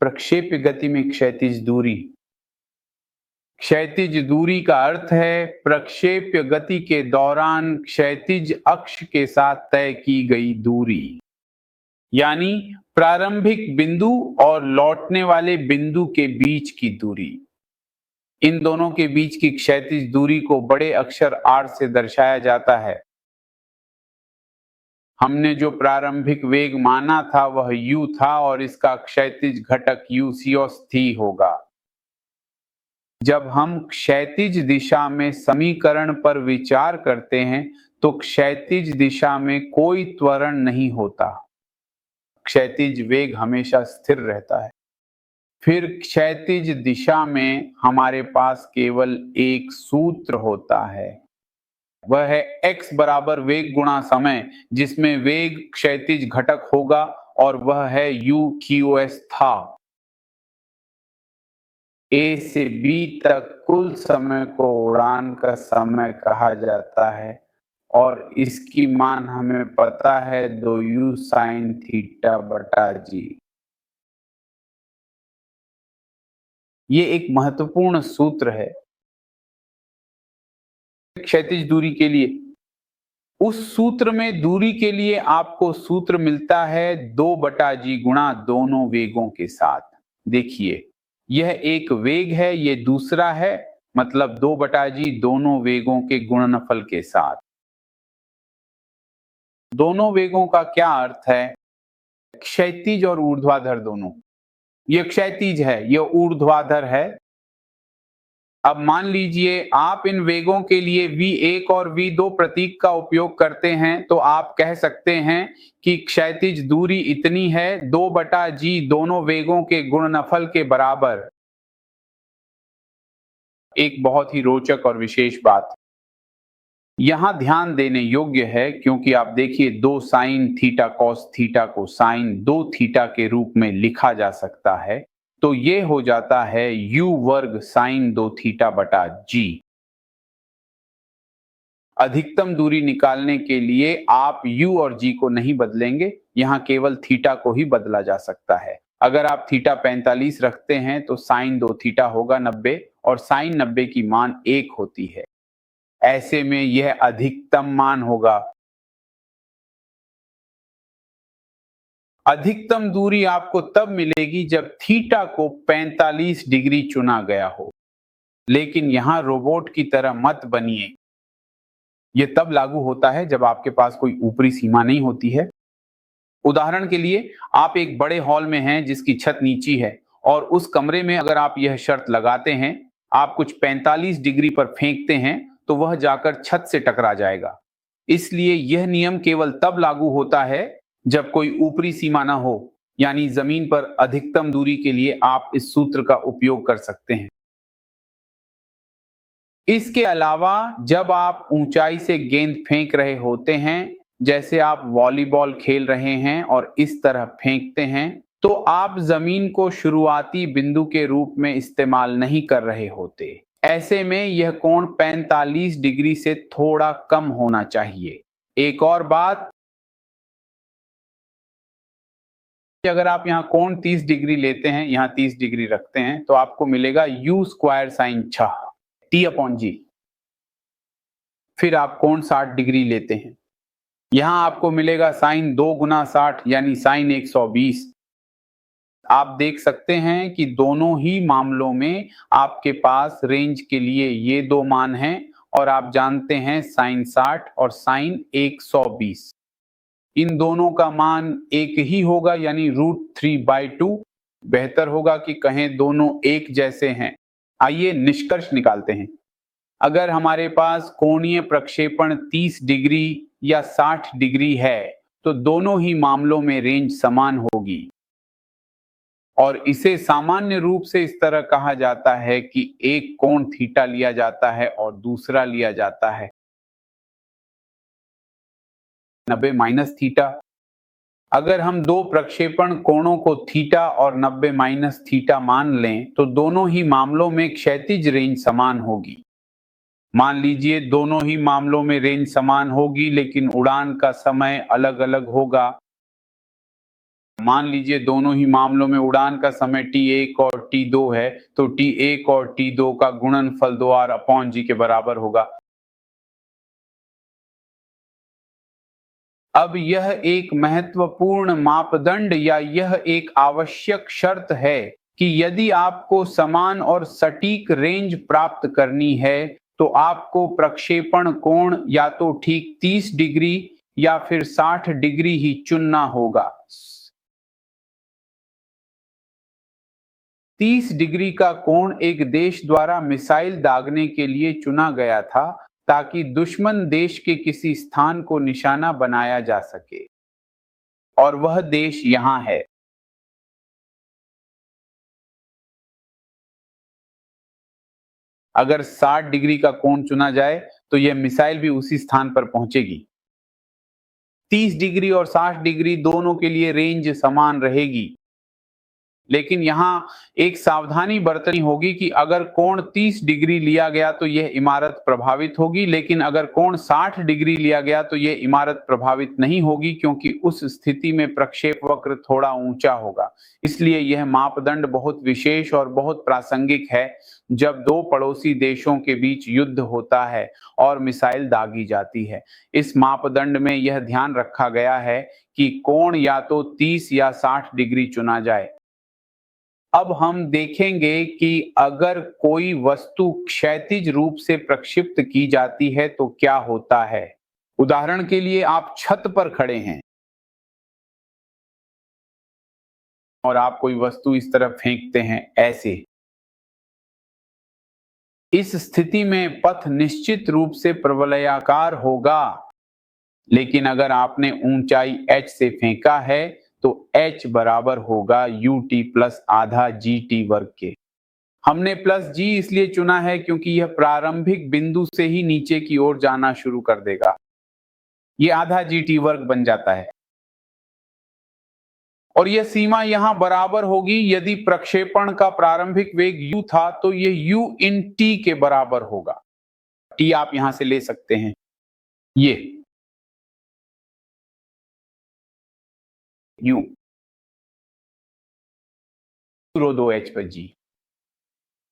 प्रक्षेप्य गति में क्षैतिज दूरी। क्षैतिज दूरी का अर्थ है प्रक्षेप्य गति के दौरान क्षैतिज अक्ष के साथ तय की गई दूरी, यानी प्रारंभिक बिंदु और लौटने वाले बिंदु के बीच की दूरी। इन दोनों के बीच की क्षैतिज दूरी को बड़े अक्षर R से दर्शाया जाता है। हमने जो प्रारंभिक वेग माना था वह u था और इसका क्षैतिज घटक u cos थी होगा। जब हम क्षैतिज दिशा में समीकरण पर विचार करते हैं तो क्षैतिज दिशा में कोई त्वरण नहीं होता, क्षैतिज वेग हमेशा स्थिर रहता है। फिर क्षैतिज दिशा में हमारे पास केवल एक सूत्र होता है, वह है x बराबर वेग गुणा समय, जिसमें वेग क्षैतिज घटक होगा और वह है u qs था। A से B तक कुल समय को उड़ान का समय कहा जाता है और इसकी मान हमें पता है 2u sin थीटा बटा g। ये एक महत्वपूर्ण सूत्र है क्षैतिज दूरी के लिए। उस सूत्र में दूरी के लिए आपको सूत्र मिलता है 2/g गुणा दोनों वेगों के साथ। देखिए, यह एक वेग है, ये दूसरा है, मतलब 2/g दोनों वेगों के गुणनफल के साथ। दोनों वेगों का क्या अर्थ है? क्षैतिज और ऊर्ध्वाधर दोनों। यह क्षैतिज है, यह ऊर्ध्वाधर है। अब मान लीजिए आप इन वेगों के लिए v1 और v2 प्रतीक का उपयोग करते हैं तो आप कह सकते हैं कि क्षैतिज दूरी इतनी है 2/g दोनों वेगों के गुणनफल के बराबर। एक बहुत ही रोचक और विशेष बात यहां ध्यान देने योग्य है, क्योंकि आप देखिए 2 sin थीटा cos थीटा को sin 2 थीटा के रूप में लिखा जा सकता है, तो ये हो जाता है u वर्ग sin 2 थीटा बटा g। अधिकतम दूरी निकालने के लिए आप u और g को नहीं बदलेंगे, यहां केवल थीटा को ही बदला जा सकता है। अगर आप थीटा 45 रखते हैं तो sin 2 थीटा होगा 90 और sin 90 की मान 1 होती है। ऐसे में यह अधिकतम मान होगा। अधिकतम दूरी आपको तब मिलेगी जब थीटा को 45 डिग्री चुना गया हो, लेकिन यहां रोबोट की तरह मत बनिए। यह तब लागू होता है जब आपके पास कोई ऊपरी सीमा नहीं होती है। उदाहरण के लिए, आप एक बड़े हॉल में हैं जिसकी छत नीची है और उस कमरे में अगर आप यह शर्त लगाते हैं, आप कुछ 45 डिग्री पर फेंकते हैं तो वह जाकर छत से टकरा जाएगा। इसलिए यह नियम केवल तब लागू होता है जब कोई ऊपरी सीमा ना हो, यानी जमीन पर अधिकतम दूरी के लिए आप इस सूत्र का उपयोग कर सकते हैं। इसके अलावा जब आप ऊंचाई से गेंद फेंक रहे होते हैं, जैसे आप वॉलीबॉल खेल रहे हैं और इस तरह फेंकते हैं, तो आप जमीन को शुरुआती बिंदु के रूप में इस्तेमाल नहीं कर रहे होते। ऐसे में यह कोण 45 डिग्री से थोड़ा कम होना चाहिए। एक और बात, अगर आप यहाँ कोण 30 डिग्री लेते हैं, यहाँ 30 डिग्री रखते हैं, तो आपको मिलेगा u स्क्वायर साइन 6 t/g। फिर आप कोण 60 डिग्री लेते हैं, यहाँ आपको मिलेगा साइन 2 गुना 60 यानी साइन 120। आप देख सकते हैं कि दोनों ही मामलों में आपके पास रेंज के लिए ये दो मान हैं और आप जानते हैं साइन 60 और साइन 120। इन दोनों का मान एक ही होगा, यानी √3/2। बेहतर होगा कि कहें दोनों एक जैसे हैं। आइए निष्कर्ष निकालते हैं। अगर हमारे पास कोणीय प्रक्षेपण 30 डिग्री या 60 डिग्री है तो दोनों ही मामलों में रेंज समान होगी और इसे सामान्य रूप से इस तरह कहा जाता है कि एक कोण थीटा लिया जाता है और दूसरा लिया जाता है 90 - थीटा। अगर हम दो प्रक्षेपण कोणों को थीटा और 90 - थीटा मान लें तो दोनों ही मामलों में क्षैतिज रेंज समान होगी। मान लीजिए दोनों ही मामलों में रेंज समान होगी, लेकिन उड़ान का समय अलग अलग होगा। मान लीजिए दोनों ही मामलों में उड़ान का समय T1 और T2 है, तो T1 और T2 का गुणनफल 2R/g के बराबर होगा। अब यह एक महत्वपूर्ण मापदंड या यह एक आवश्यक शर्त है कि यदि आपको समान और सटीक रेंज प्राप्त करनी है तो आपको प्रक्षेपण कोण या तो ठीक 30 डिग्री या फिर 60 डिग्री ही चुनना होगा। 30 डिग्री का कोण एक देश द्वारा मिसाइल दागने के लिए चुना गया था ताकि दुश्मन देश के किसी स्थान को निशाना बनाया जा सके, और वह देश यहां है। अगर 60 डिग्री का कोण चुना जाए तो यह मिसाइल भी उसी स्थान पर पहुंचेगी। 30 डिग्री और 60 डिग्री दोनों के लिए रेंज समान रहेगी, लेकिन यहां एक सावधानी बरतनी होगी कि अगर कोण 30 डिग्री लिया गया तो यह इमारत प्रभावित होगी, लेकिन अगर कोण 60 डिग्री लिया गया तो यह इमारत प्रभावित नहीं होगी, क्योंकि उस स्थिति में प्रक्षेप वक्र थोड़ा ऊंचा होगा। इसलिए यह मापदंड बहुत विशेष और बहुत प्रासंगिक है जब दो पड़ोसी देशों के बीच युद्ध होता है और मिसाइल दागी जाती है। इस मापदंड में यह ध्यान रखा गया है कि कोण या तो 30 या 60 डिग्री चुना जाए। अब हम देखेंगे कि अगर कोई वस्तु क्षैतिज रूप से प्रक्षिप्त की जाती है तो क्या होता है। उदाहरण के लिए आप छत पर खड़े हैं और आप कोई वस्तु इस तरफ फेंकते हैं ऐसे। इस स्थिति में पथ निश्चित रूप से प्रवलयाकार होगा, लेकिन अगर आपने ऊंचाई h से फेंका है तो h बराबर होगा ut प्लस आधा gt वर्ग के। हमने प्लस g इसलिए चुना है क्योंकि यह प्रारंभिक बिंदु से ही नीचे की ओर जाना शुरू कर देगा। यह आधा gt वर्ग बन जाता है और यह सीमा यहां बराबर होगी। यदि प्रक्षेपण का प्रारंभिक वेग u था तो यह u इन t के बराबर होगा। t आप यहां से ले सकते हैं, ये u रो 2h पर g।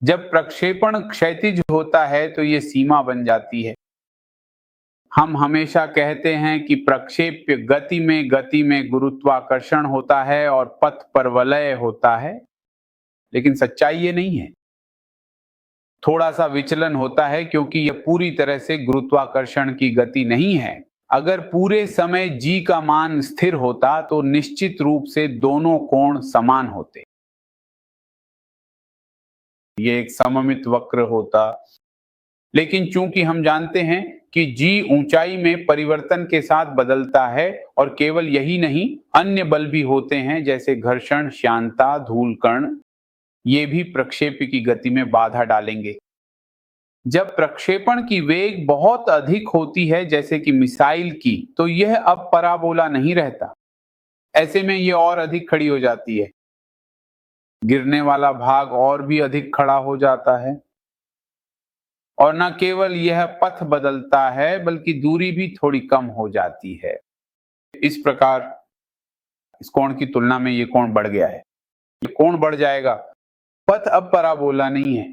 जब प्रक्षेपण क्षैतिज होता है तो यह सीमा बन जाती है। हम हमेशा कहते हैं कि प्रक्षेप्य गति में गुरुत्वाकर्षण होता है और पथ पर वलय होता है, लेकिन सच्चाई ये नहीं है। थोड़ा सा विचलन होता है क्योंकि यह पूरी तरह से गुरुत्वाकर्षण की गति नहीं है। अगर पूरे समय g का मान स्थिर होता तो निश्चित रूप से दोनों कोण समान होते। यह एक सममित वक्र होता, लेकिन चूंकि हम जानते हैं कि g ऊंचाई में परिवर्तन के साथ बदलता है और केवल यही नहीं, अन्य बल भी होते हैं जैसे घर्षण, श्यानता, धूलकण, ये भी प्रक्षेप्य की गति में बाधा डालेंगे। जब प्रक्षेपण की वेग बहुत अधिक होती है जैसे कि मिसाइल की, तो यह अब पराबोला नहीं रहता। ऐसे में यह और अधिक खड़ी हो जाती है, गिरने वाला भाग और भी अधिक खड़ा हो जाता है, और न केवल यह पथ बदलता है बल्कि दूरी भी थोड़ी कम हो जाती है। इस प्रकार इस कोण की तुलना में ये कोण बढ़ गया है, ये कोण बढ़ जाएगा। पथ अब पराबोला नहीं है,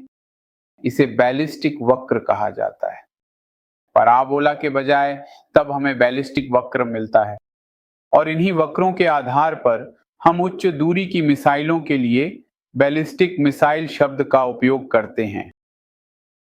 इसे बैलिस्टिक वक्र कहा जाता है। पराबोला के बजाय तब हमें बैलिस्टिक वक्र मिलता है, और इन्हीं वक्रों के आधार पर हम उच्च दूरी की मिसाइलों के लिए बैलिस्टिक मिसाइल शब्द का उपयोग करते हैं।